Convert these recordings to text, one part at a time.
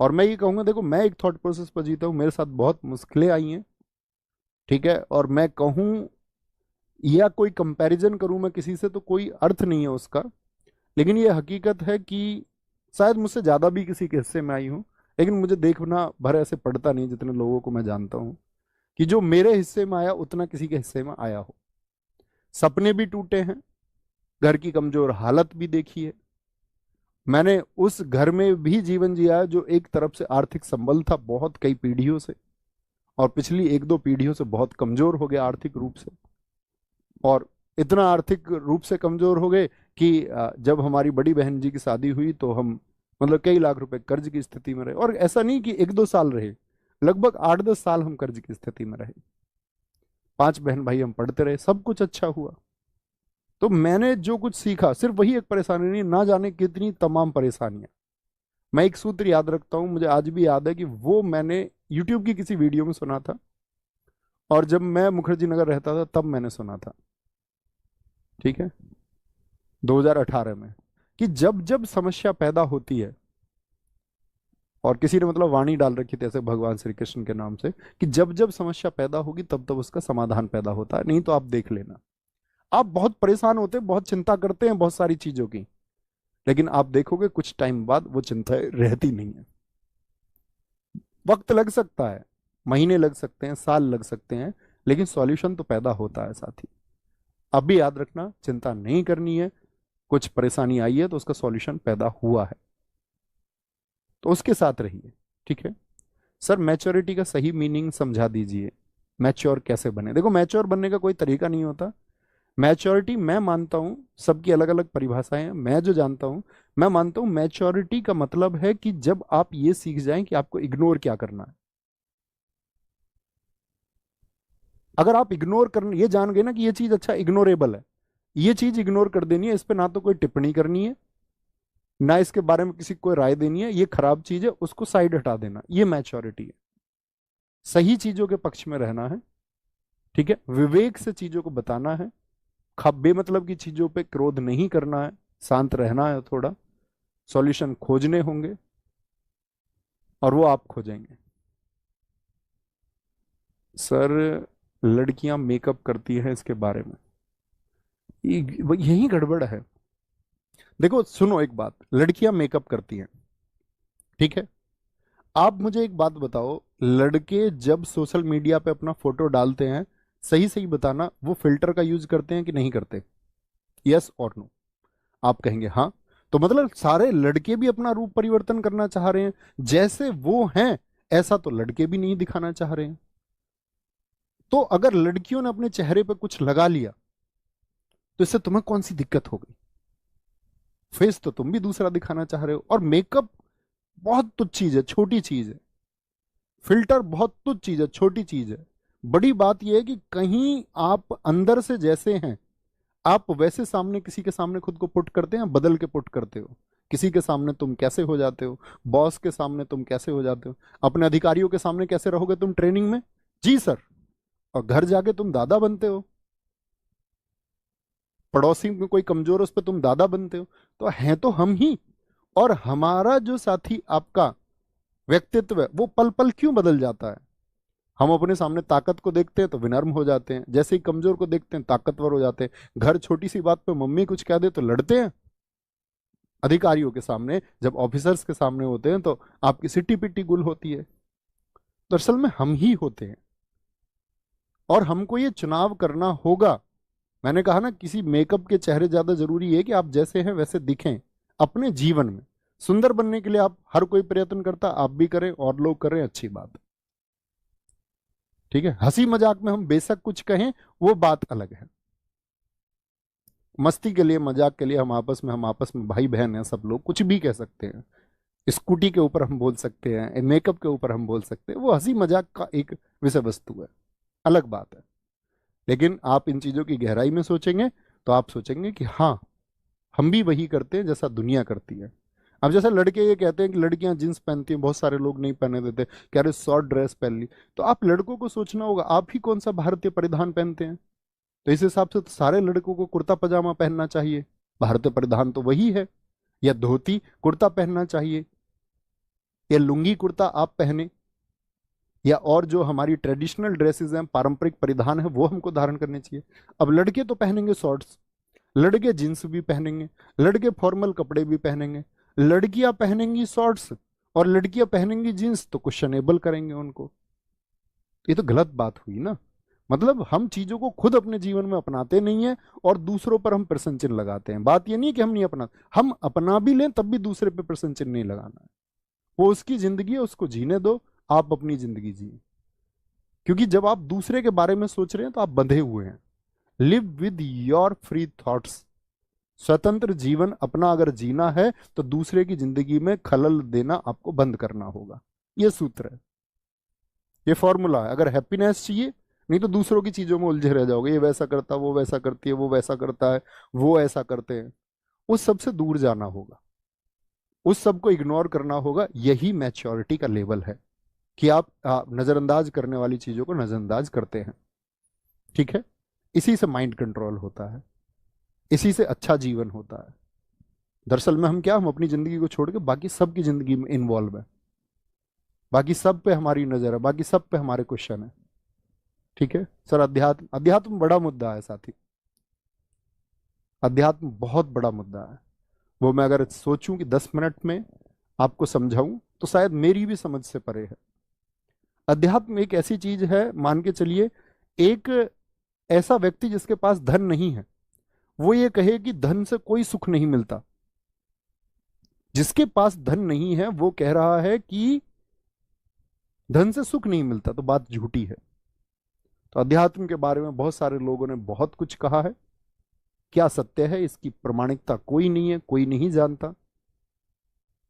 और मैं ये कहूंगा, देखो मैं एक थॉट प्रोसेस पर जीता हूँ, मेरे साथ बहुत मुश्किलें आई हैं, ठीक है, और मैं कहूँ या कोई कंपैरिजन करूं मैं किसी से तो कोई अर्थ नहीं है उसका। लेकिन ये हकीकत है कि शायद मुझसे ज्यादा भी किसी के हिस्से में आई हूं, लेकिन मुझे देखना भर ऐसे पड़ता नहीं जितने लोगों को मैं जानता हूं कि जो मेरे हिस्से में आया उतना किसी के हिस्से में आया हो। सपने भी टूटे हैं, घर की कमजोर हालत भी देखी है, मैंने उस घर में भी जीवन जिया है जो एक तरफ से आर्थिक संबल था बहुत कई पीढ़ियों से, और पिछली एक दो पीढ़ियों से बहुत कमजोर हो गया आर्थिक रूप से। और इतना आर्थिक रूप से कमजोर हो गए कि जब हमारी बड़ी बहन जी की शादी हुई तो हम मतलब कई लाख रुपए कर्ज की स्थिति में रहे, और ऐसा नहीं कि एक दो साल रहे, लगभग 8-10 साल हम कर्ज की स्थिति में रहे। 5 बहन भाई हम पढ़ते रहे, सब कुछ अच्छा हुआ। तो मैंने जो कुछ सीखा सिर्फ वही एक परेशानी नहीं, ना जाने कितनी तमाम परेशानियां। मैं एक सूत्र याद रखता हूं, मुझे आज भी याद है कि वो मैंने यूट्यूब की किसी वीडियो में सुना था, और जब मैं मुखर्जी नगर रहता था तब मैंने सुना था, ठीक है, 2018 में, कि जब जब समस्या पैदा होती है, और किसी ने मतलब वाणी डाल रखी थी ऐसे भगवान श्री कृष्ण के नाम से, कि जब जब समस्या पैदा होगी तब तब उसका समाधान पैदा होता है, नहीं तो आप देख लेना, आप बहुत परेशान होते हैं, बहुत चिंता करते हैं बहुत सारी चीजों की, लेकिन आप देखोगे कुछ टाइम बाद वो चिंता रहती नहीं है। वक्त लग सकता है, महीने लग सकते हैं, साल लग सकते हैं, लेकिन सॉल्यूशन तो पैदा होता है साथ ही। अब भी याद रखना, चिंता नहीं करनी है, कुछ परेशानी आई है तो उसका सॉल्यूशन पैदा हुआ है, तो उसके साथ रहिए, ठीक है। सर मैच्योरिटी का सही मीनिंग समझा दीजिए, मैच्योर कैसे बने? देखो मैच्योर बनने का कोई तरीका नहीं होता। मैच्योरिटी मैं मानता हूं, सबकी अलग अलग परिभाषाएं हैं, मैं जो जानता हूं, मैं मानता हूं मैच्योरिटी का मतलब है कि जब आप ये सीख जाएं कि आपको इग्नोर क्या करना है। अगर आप इग्नोर कर ये जान गए ना कि ये चीज अच्छा इग्नोरेबल है, ये चीज इग्नोर कर देनी है, इस पे ना तो कोई टिप्पणी करनी है, ना इसके बारे में किसी को कोई राय देनी है, ये खराब चीज है उसको साइड हटा देना, ये मैच्योरिटी है। सही चीजों के पक्ष में रहना है, ठीक है, विवेक से चीजों को बताना है, खब बेमतलब की चीजों पे क्रोध नहीं करना है, शांत रहना है थोड़ा, सॉल्यूशन खोजने होंगे, और वो आप खोजेंगे। सर लड़कियां मेकअप करती हैं इसके बारे में, यही गड़बड़ है। देखो सुनो एक बात, लड़कियां मेकअप करती हैं, ठीक है, आप मुझे एक बात बताओ, लड़के जब सोशल मीडिया पे अपना फोटो डालते हैं, सही सही बताना, वो फिल्टर का यूज करते हैं कि नहीं करते? यस और नो? आप कहेंगे हाँ। तो मतलब सारे लड़के भी अपना रूप परिवर्तन करना चाह रहे हैं, जैसे वो हैं ऐसा तो लड़के भी नहीं दिखाना चाह रहे हैं। तो अगर लड़कियों ने अपने चेहरे पे कुछ लगा लिया तो इससे तुम्हें कौन सी दिक्कत हो गई? फेस तो तुम भी दूसरा दिखाना चाह रहे हो, और मेकअप बहुत तुच्छ चीज है, छोटी चीज है, फिल्टर बहुत तुच्छ चीज है, छोटी चीज है। बड़ी बात यह है कि कहीं आप अंदर से जैसे हैं, आप वैसे सामने किसी के सामने खुद को पुट करते हैं, बदल के पुट करते हो, किसी के सामने तुम कैसे हो जाते हो, बॉस के सामने तुम कैसे हो जाते हो, अपने अधिकारियों के सामने कैसे रहोगे तुम ट्रेनिंग में, जी सर, और घर जाके तुम दादा बनते हो, पड़ोसी में कोई कमजोर है उस पर तुम दादा बनते हो। तो हैं तो हम ही, और हमारा जो साथी आपका व्यक्तित्व है वो पल पल क्यों बदल जाता है? हम अपने सामने ताकत को देखते हैं तो विनम्र हो जाते हैं, जैसे ही कमजोर को देखते हैं ताकतवर हो जाते हैं, घर छोटी सी बात पे मम्मी कुछ कह दे तो लड़ते हैं, अधिकारियों के सामने जब ऑफिसर्स के सामने होते हैं तो आपकी सिट्टी पिट्टी गुल होती है। दरअसल में हम ही होते हैं, और हमको ये चुनाव करना होगा। मैंने कहा ना, किसी मेकअप के चेहरे ज्यादा जरूरी है कि आप जैसे हैं वैसे दिखें अपने जीवन में। सुंदर बनने के लिए आप हर कोई प्रयत्न करता, आप भी करें और लोग करें, अच्छी बात है, ठीक है, हंसी मजाक में हम बेशक कुछ कहें, वो बात अलग है। मस्ती के लिए मजाक के लिए हम आपस में भाई बहन हैं, सब लोग कुछ भी कह सकते हैं, स्कूटी के ऊपर हम बोल सकते हैं, मेकअप के ऊपर हम बोल सकते हैं, वो हंसी मजाक का एक विषय वस्तु है, अलग बात है। लेकिन आप इन चीजों की गहराई में सोचेंगे तो आप सोचेंगे कि हाँ, हम भी वही करते हैं जैसा दुनिया करती है। अब जैसे लड़के ये कहते हैं कि लड़कियां जींस पहनती हैं, बहुत सारे लोग नहीं पहने देते, कह रहे शॉर्ट ड्रेस पहन ली, तो आप लड़कों को सोचना होगा आप ही कौन सा भारतीय परिधान पहनते हैं। तो इस हिसाब से तो सारे लड़कों को कुर्ता पजामा पहनना चाहिए, भारतीय परिधान तो वही है, या धोती कुर्ता पहनना चाहिए, या लुंगी कुर्ता आप पहने, या और जो हमारी ट्रेडिशनल ड्रेसेस हैं, पारंपरिक परिधान है, वो हमको धारण करने चाहिए। अब लड़के तो पहनेंगे शॉर्ट्स, लड़के जींस भी पहनेंगे, लड़के फॉर्मल कपड़े भी पहनेंगे, लड़कियां पहनेंगी शॉर्ट्स और लड़कियां पहनेंगी जींस, तो क्वेश्चनेबल करेंगे उनको। ये तो गलत बात हुई ना। मतलब हम चीजों को खुद अपने जीवन में अपनाते नहीं है और दूसरों पर हम प्रश्न चिन्ह लगाते हैं। बात ये नहीं कि हम नहीं अपनाते, हम अपना भी लें तब भी दूसरे पे प्रश्न चिन्ह नहीं लगाना है। वो उसकी जिंदगी है, उसको जीने दो, आप अपनी जिंदगी जिए। क्योंकि जब आप दूसरे के बारे में सोच रहे हैं तो आप बंधे हुए हैं। Live with your free thoughts. स्वतंत्र जीवन अपना अगर जीना है तो दूसरे की जिंदगी में खलल देना आपको बंद करना होगा। ये सूत्र है, ये फॉर्मूला है। अगर हैप्पीनेस चाहिए, नहीं तो दूसरों की चीजों में उलझे रह जाओगे। ये वैसा करता, वो वैसा करती है, वो वैसा करता है, वो ऐसा करते हैं। उस सब से दूर जाना होगा, उस सब को इग्नोर करना होगा। यही मैच्योरिटी का लेवल है कि आप नजरअंदाज करने वाली चीजों को नजरअंदाज करते हैं। ठीक है, इसी से माइंड कंट्रोल होता है, इसी से अच्छा जीवन होता है। दरअसल में हम क्या, हम अपनी जिंदगी को छोड़ के बाकी सब की जिंदगी में इन्वॉल्व है, बाकी सब पे हमारी नजर है, बाकी सब पे हमारे क्वेश्चन है। ठीक है सर, अध्यात्म, अध्यात्म बड़ा मुद्दा है साथी। अध्यात्म बहुत बड़ा मुद्दा है। वो मैं अगर सोचूं कि 10 मिनट में आपको समझाऊं तो शायद मेरी भी समझ से परे है। अध्यात्म एक ऐसी चीज है, मान के चलिए, एक ऐसा व्यक्ति जिसके पास धन नहीं है, वो ये कहे कि धन से कोई सुख नहीं मिलता। जिसके पास धन नहीं है वो कह रहा है कि धन से सुख नहीं मिलता, तो बात झूठी है। तो अध्यात्म के बारे में बहुत सारे लोगों ने बहुत कुछ कहा है। क्या सत्य है इसकी प्रमाणिकता कोई नहीं है, कोई नहीं जानता।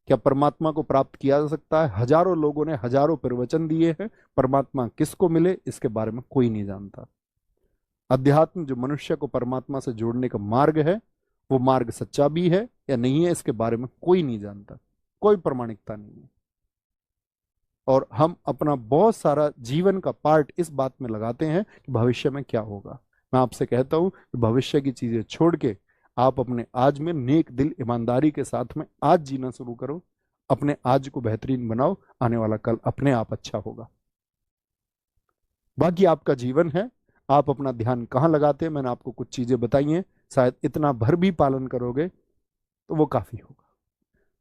क्या परमात्मा को प्राप्त किया जा सकता है? हजारों लोगों ने हजारों प्रवचन दिए हैं, परमात्मा किसको मिले इसके बारे में कोई नहीं जानता। अध्यात्म जो मनुष्य को परमात्मा से जोड़ने का मार्ग है, वो मार्ग सच्चा भी है या नहीं है इसके बारे में कोई नहीं जानता, कोई प्रमाणिकता नहीं है। और हम अपना बहुत सारा जीवन का पार्ट इस बात में लगाते हैं कि भविष्य में क्या होगा। मैं आपसे कहता हूं कि भविष्य की चीजें छोड़ के आप अपने आज में नेक दिल ईमानदारी के साथ में आज जीना शुरू करो। अपने आज को बेहतरीन बनाओ, आने वाला कल अपने आप अच्छा होगा। बाकी आपका जीवन है, आप अपना ध्यान कहाँ लगाते हैं, मैंने आपको कुछ चीजें बताई हैं। शायद इतना भर भी पालन करोगे तो वो काफी होगा।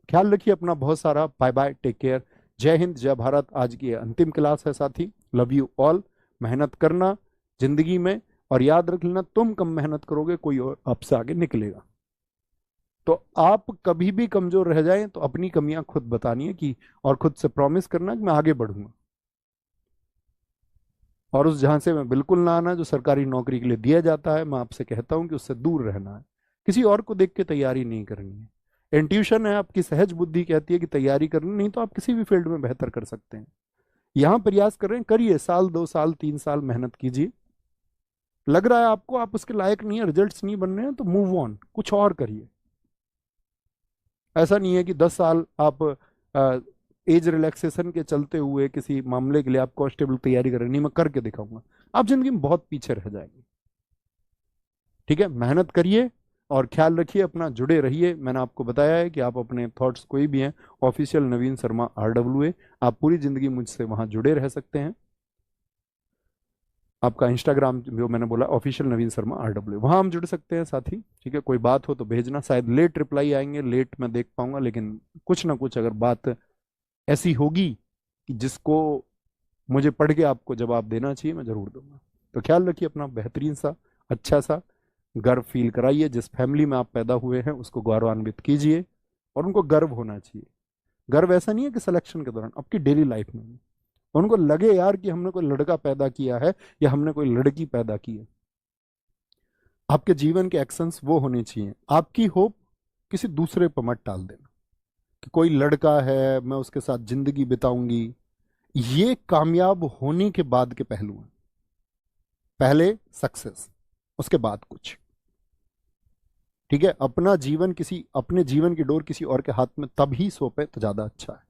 ख्याल रखिए अपना बहुत सारा। Bye bye, take care. Jai Hind, जय भारत। आज की ये अंतिम क्लास है साथी। Love you all. मेहनत करना जिंदगी में, और याद रख लेना, तुम कम मेहनत करोगे कोई और आपसे आगे निकलेगा। तो आप कभी भी कमजोर रह जाएं तो अपनी कमियां खुद बतानी है कि, और खुद से प्रॉमिस करना कि मैं आगे बढ़ूंगा। और उस झांसे में बिल्कुल ना आना जो सरकारी नौकरी के लिए दिया जाता है। मैं आपसे कहता हूं कि उससे दूर रहना है। किसी और को देख के तैयारी नहीं करनी है। इंट्यूशन है, आपकी सहज बुद्धि कहती है कि तैयारी करनी, नहीं तो आप किसी भी फील्ड में बेहतर कर सकते हैं। यहां प्रयास कर रहे हैं, करिए। साल 2 साल 3 साल मेहनत कीजिए। लग रहा है आपको आप उसके लायक नहीं है, रिजल्ट्स नहीं बन रहे हैं, तो मूव ऑन, कुछ और करिए। ऐसा नहीं है कि 10 साल आप एज रिलैक्सेशन के चलते हुए किसी मामले के लिए आप कांस्टेबल तैयारी कर रहे हैं, नहीं मैं करके दिखाऊंगा, आप जिंदगी में बहुत पीछे रह जाएंगे। ठीक है, मेहनत करिए और ख्याल रखिए अपना, जुड़े रहिए। मैंने आपको बताया है कि आप अपने थॉट्स कोई भी हैं, ऑफिशियल नवीन शर्मा RWA, आप पूरी जिंदगी मुझसे वहां जुड़े रह सकते हैं। आपका इंस्टाग्राम जो मैंने बोला ऑफिशियल नवीन शर्मा RWA, वहां हम जुड़ सकते हैं साथी। ठीक है, कोई बात हो तो भेजना। शायद लेट रिप्लाई आएंगे, लेट मैं देख पाऊंगा, लेकिन कुछ ना कुछ अगर बात ऐसी होगी कि जिसको मुझे पढ़ के आपको जवाब देना चाहिए, मैं जरूर दूंगा। तो ख्याल रखिए अपना, बेहतरीन सा अच्छा सा गर्व फील कराइए। जिस फैमिली में आप पैदा हुए हैं उसको गौरवान्वित कीजिए, और उनको गर्व होना चाहिए। गर्व ऐसा नहीं है कि सिलेक्शन के दौरान, आपकी डेली लाइफ में भी उनको लगे यार कि हमने कोई लड़का पैदा किया है या हमने कोई लड़की पैदा की है। आपके जीवन के एक्शंस वो होने चाहिए। आपकी होप किसी दूसरे पर मत टाल देना कि कोई लड़का है मैं उसके साथ जिंदगी बिताऊंगी। ये कामयाब होने के बाद के पहलू हैं। पहले सक्सेस, उसके बाद कुछ। ठीक है, अपना जीवन किसी, अपने जीवन की डोर किसी और के हाथ में तभी सौंपे तो ज्यादा अच्छा है।